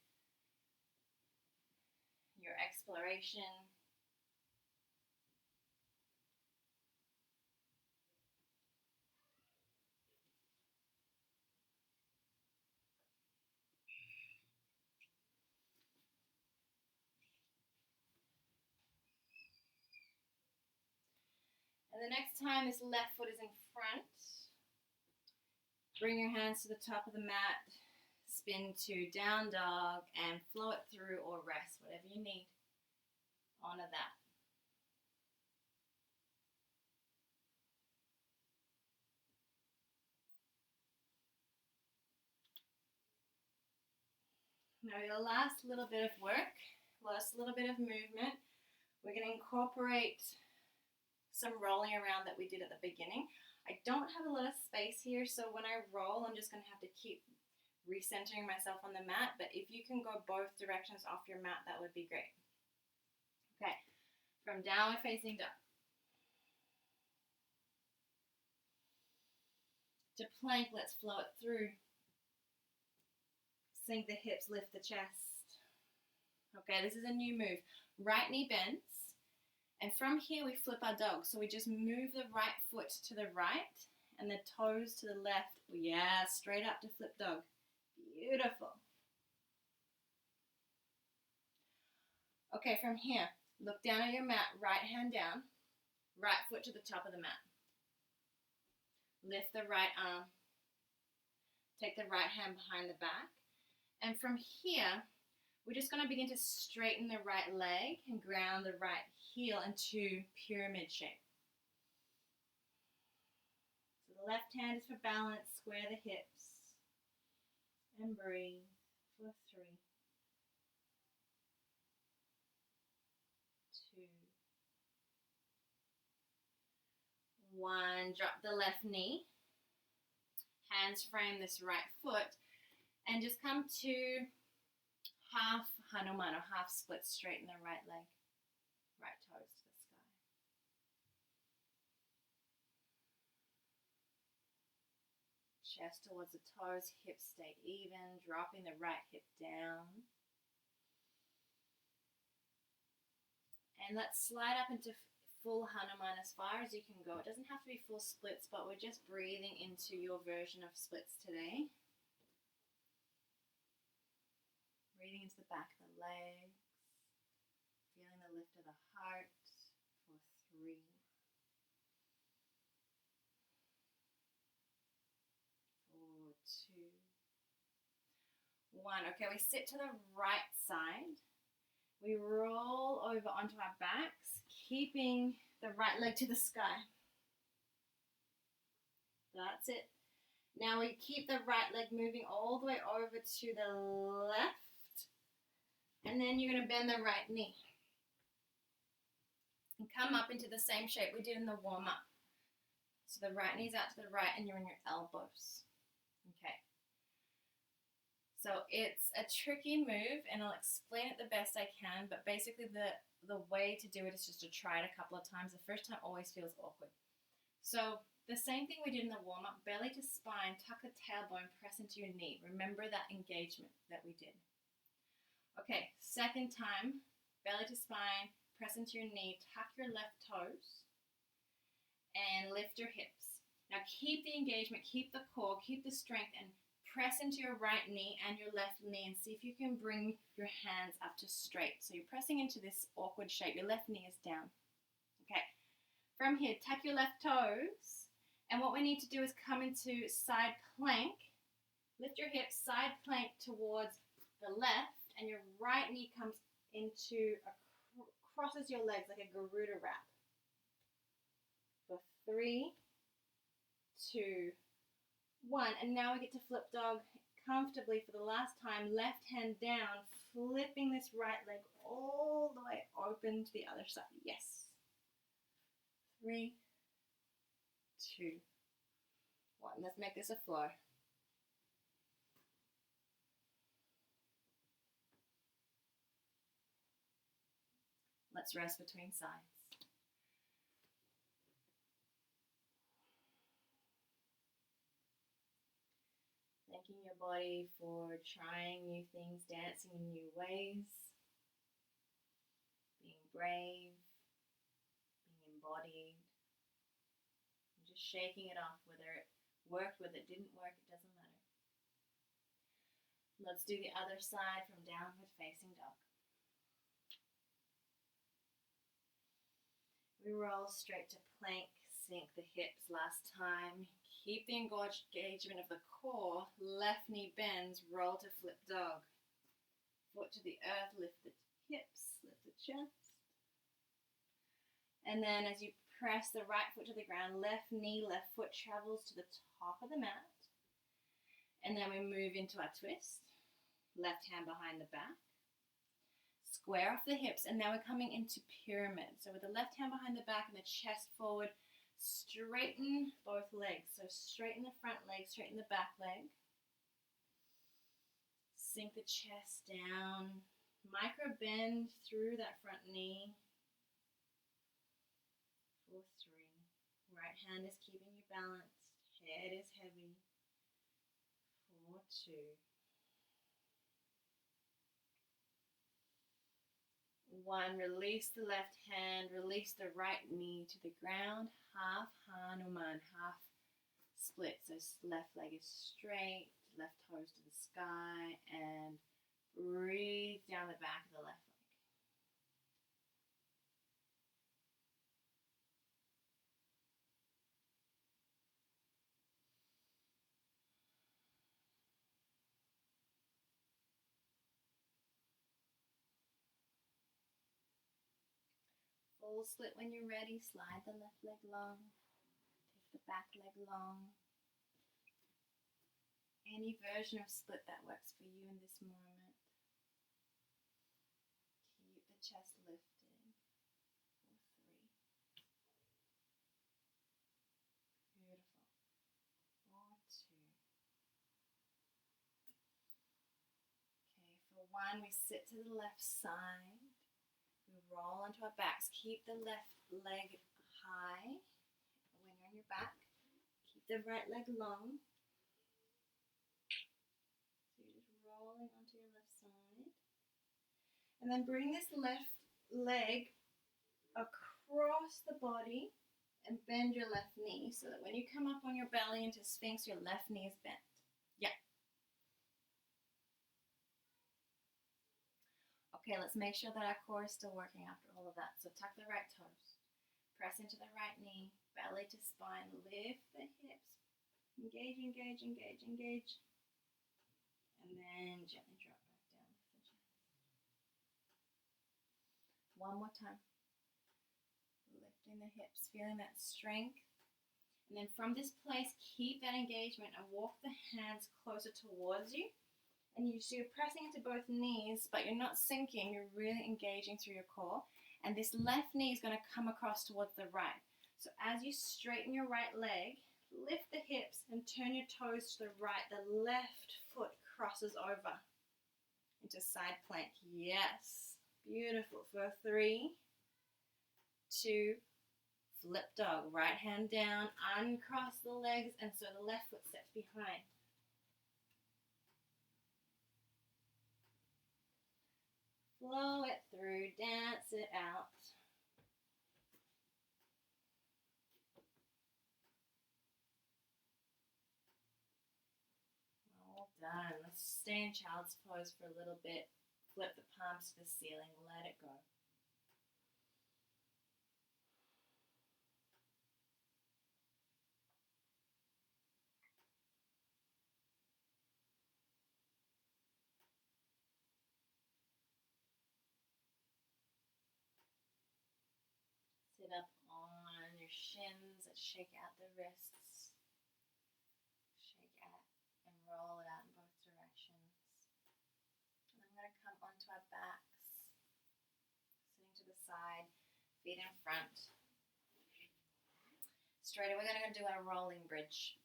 S1: your exploration. And the next time this left foot is in front, bring your hands to the top of the mat, spin to down dog, and flow it through or rest, whatever you need. Honor that. Now your last little bit of work, last little bit of movement, we're going to incorporate some rolling around that we did at the beginning. I don't have a lot of space here, so when I roll, I'm just going to have to keep recentering myself on the mat, but if you can go both directions off your mat, that would be great. Okay, from downward facing dog to plank, let's flow it through. Sink the hips, lift the chest. Okay, this is a new move. Right knee bends, and from here we flip our dog. So we just move the right foot to the right and the toes to the left. Yeah, straight up to flip dog. Beautiful. Okay, from here, look down at your mat, right hand down, right foot to the top of the mat. Lift the right arm. Take the right hand behind the back. And from here, we're just going to begin to straighten the right leg and ground the right heel into pyramid shape. So the left hand is for balance, square the hips, and breathe for 3, 2, 1. Drop the left knee, hands frame this right foot, and just come to half Hanuman or half split, straighten the right leg, right toes to the sky. Chest towards the toes, hips stay even, dropping the right hip down. And let's slide up into full Hanuman as far as you can go. It doesn't have to be full splits, but we're just breathing into your version of splits today. Breathing into the back of the legs, feeling the lift of the heart for 3, 4, 2, 1. Okay, we sit to the right side. We roll over onto our backs, keeping the right leg to the sky. That's it. Now we keep the right leg moving all the way over to the left. And then you're going to bend the right knee. And come up into the same shape we did in the warm-up. So the right knee's out to the right and you're on your elbows. Okay. So it's a tricky move and I'll explain it the best I can, but basically the way to do it is just to try it a couple of times. The first time always feels awkward. So the same thing we did in the warm-up, belly to spine, tuck the tailbone, press into your knee. Remember that engagement that we did. Okay, second time, belly to spine, press into your knee, tuck your left toes, and lift your hips. Now keep the engagement, keep the core, keep the strength, and press into your right knee and your left knee, and see if you can bring your hands up to straight. So you're pressing into this awkward shape. Your left knee is down. Okay, from here, tuck your left toes, and what we need to do is come into side plank. Lift your hips, side plank towards the left, and your right knee comes into, crosses your legs like a Garuda wrap. For 3, 2, 1. And now we get to flip dog comfortably for the last time. Left hand down, flipping this right leg all the way open to the other side. Yes. 3, 2, 1. Let's make this a flow. Let's rest between sides. Thanking your body for trying new things, dancing in new ways, being brave, being embodied, and just shaking it off, whether it worked, whether it didn't work, it doesn't matter. Let's do the other side from downward facing dog. We roll straight to plank, sink the hips last time. Keep the engagement of the core. Left knee bends, roll to flip dog. Foot to the earth, lift the hips, lift the chest. And then as you press the right foot to the ground, left knee, left foot travels to the top of the mat. And then we move into our twist. Left hand behind the back. Square off the hips, and now we're coming into pyramid. So with the left hand behind the back and the chest forward, straighten both legs. So straighten the front leg, straighten the back leg. Sink the chest down. Micro bend through that front knee. For 3. Right hand is keeping you balanced. Head is heavy. For 2. 1, release the left hand, release the right knee to the ground, half Hanuman, half split. So left leg is straight, left toes to the sky, and breathe down the back of the left leg. Full split when you're ready. Slide the left leg long. Take the back leg long. Any version of split that works for you in this moment. Keep the chest lifted. For 3. Beautiful. For 2. Okay, for 1, we sit to the left side. We roll onto our backs. Keep the left leg high when you're on your back. Keep the right leg long. So you're just rolling onto your left side. And then bring this left leg across the body and bend your left knee so that when you come up on your belly into Sphinx, your left knee is bent. Yeah. Okay, let's make sure that our core is still working after all of that. So tuck the right toes, press into the right knee, belly to spine, lift the hips, engage, engage, engage, engage, and then gently drop back down to the chest. One more time. Lifting the hips, feeling that strength. And then from this place, keep that engagement and walk the hands closer towards you. And you're pressing into both knees, but you're not sinking, you're really engaging through your core. And this left knee is going to come across towards the right. So as you straighten your right leg, lift the hips and turn your toes to the right. The left foot crosses over into side plank. Yes, beautiful. For 3, 2, flip dog. Right hand down, uncross the legs, and so the left foot steps behind. Flow it through, dance it out. All done. Let's stay in child's pose for a little bit. Flip the palms to the ceiling, let it go. Sit up on your shins and shake out the wrists. Shake out and roll it out in both directions. And I'm going to come onto our backs, sitting to the side, feet in front. Straight away, we're going to do our rolling bridge.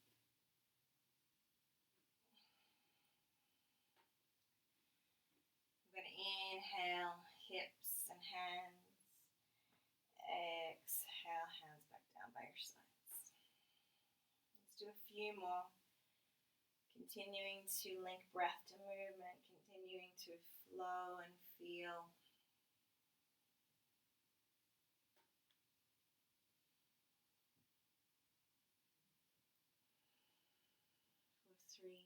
S1: We're going to inhale, hips and hands. Exhale, hands back down by your sides. Let's do a few more. Continuing to link breath to movement, continuing to flow and feel. For 3,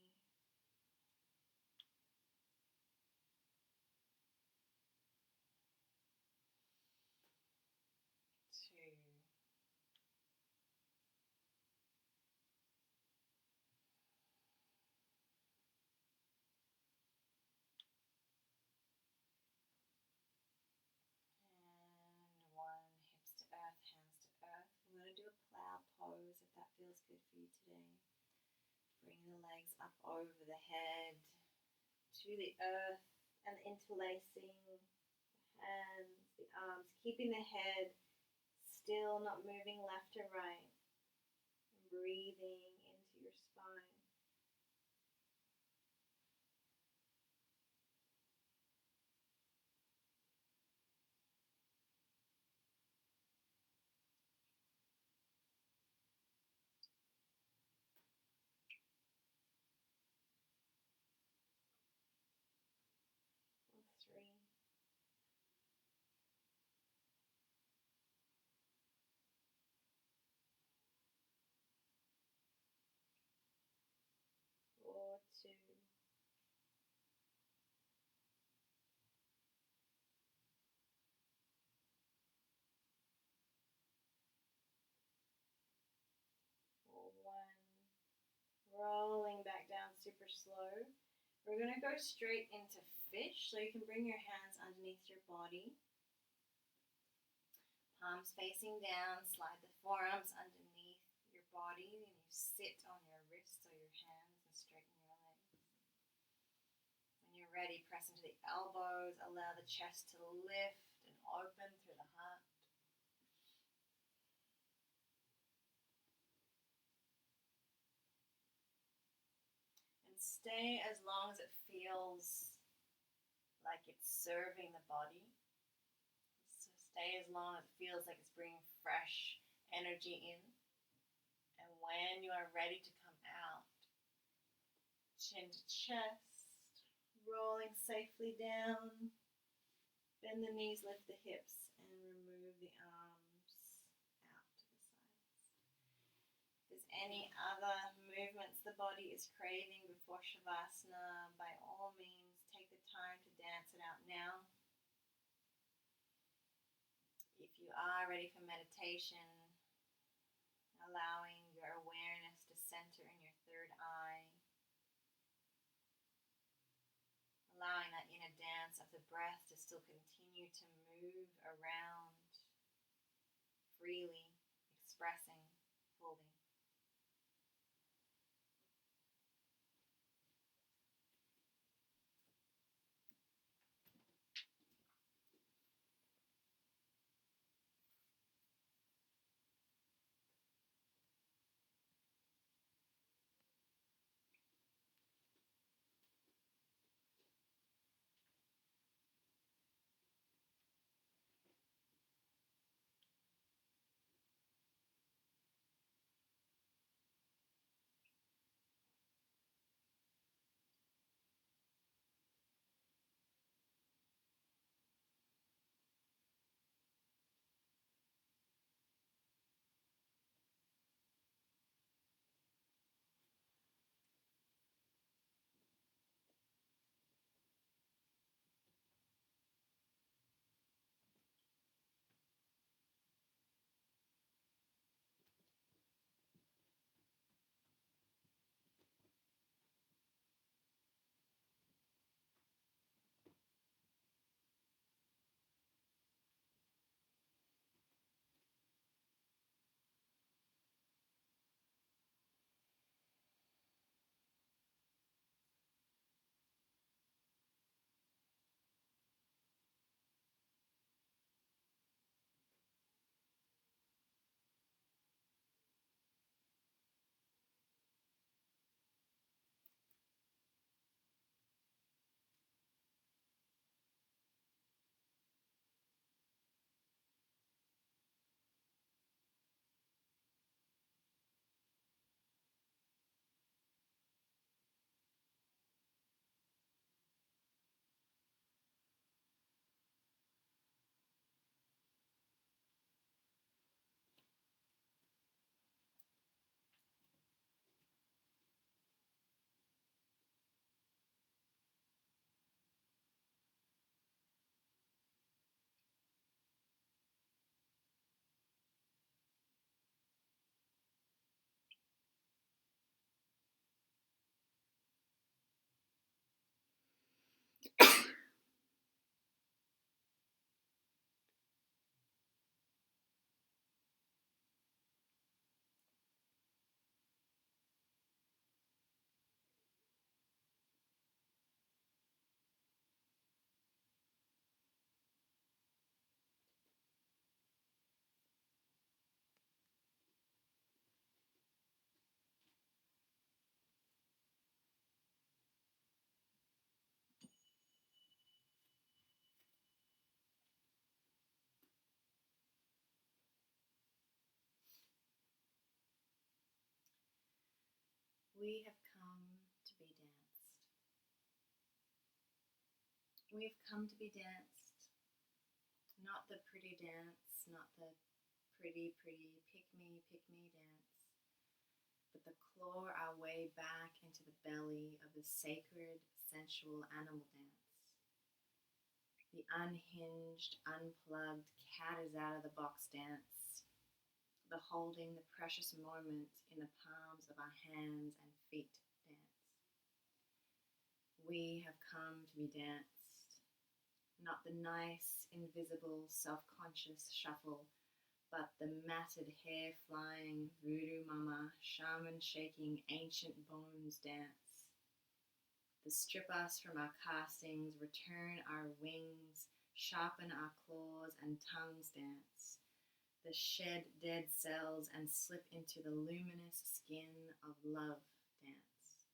S1: 2, that feels good for you today. Bring the legs up over the head to the earth and interlacing the hands, the arms, keeping the head still, not moving left or right, and breathing into your spine. Three. 4, 2. 4, 1. Rolling back down super slow. We're going to go straight into fish, so you can bring your hands underneath your body. Palms facing down, slide the forearms underneath your body, and you sit on your wrists or your hands and straighten your legs. When you're ready, press into the elbows, allow the chest to lift and open through the heart. And stay as long as it feels like it's serving the body. So stay as long as it feels like it's bringing fresh energy in. And when you are ready to come out, chin to chest, rolling safely down. Bend the knees, lift the hips, and remove the arms out to the sides. If there's any other movements the body is craving before Shavasana, by all means, take the time to dance it out now. If you are ready for meditation, allowing your awareness to center in your third eye, allowing that inner dance of the breath to still continue to move around freely, expressing fully. We have come to be danced. We've come to be danced. Not the pretty dance, not the pretty pick me dance, but the claw our way back into the belly of the sacred, sensual animal dance. The unhinged, unplugged, cat is out of the box dance. The holding the precious moment in the palms of our hands and feet dance. We have come to be danced. Not the nice, invisible, self-conscious shuffle, but the matted hair flying, voodoo mama, shaman shaking, ancient bones dance. The strip us from our castings, return our wings, sharpen our claws and tongues dance. The shed dead cells and slip into the luminous skin of love dance.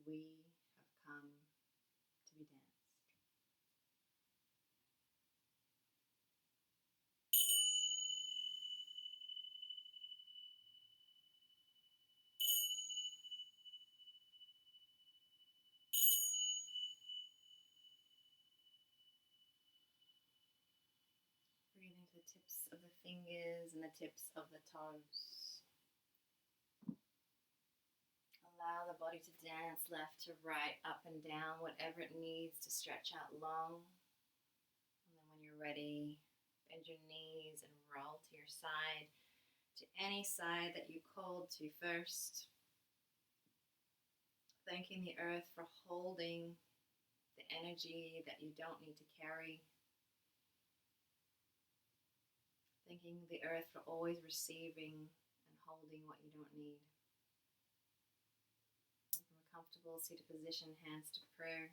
S1: We have come to be danced. Breathing to the tips of the fingers and the tips of the toes. Allow the body to dance left to right, up and down, whatever it needs to stretch out long. And then when you're ready, bend your knees and roll to your side, to any side that you called to first. Thanking the earth for holding the energy that you don't need to carry. Thanking the earth for always receiving and holding what you don't need. And from a comfortable seated position, hands to prayer.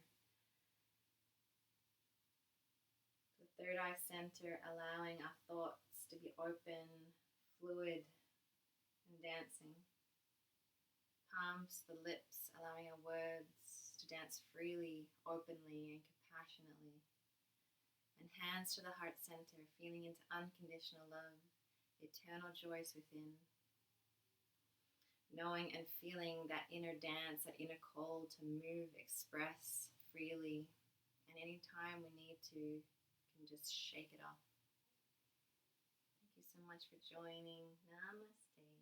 S1: The third eye center, allowing our thoughts to be open, fluid, and dancing. Palms to the lips, allowing our words to dance freely, openly, and compassionately. And hands to the heart center, feeling into unconditional love, eternal joys within. Knowing and feeling that inner dance, that inner call to move, express freely. And anytime we need to, we can just shake it off. Thank you so much for joining. Namaste.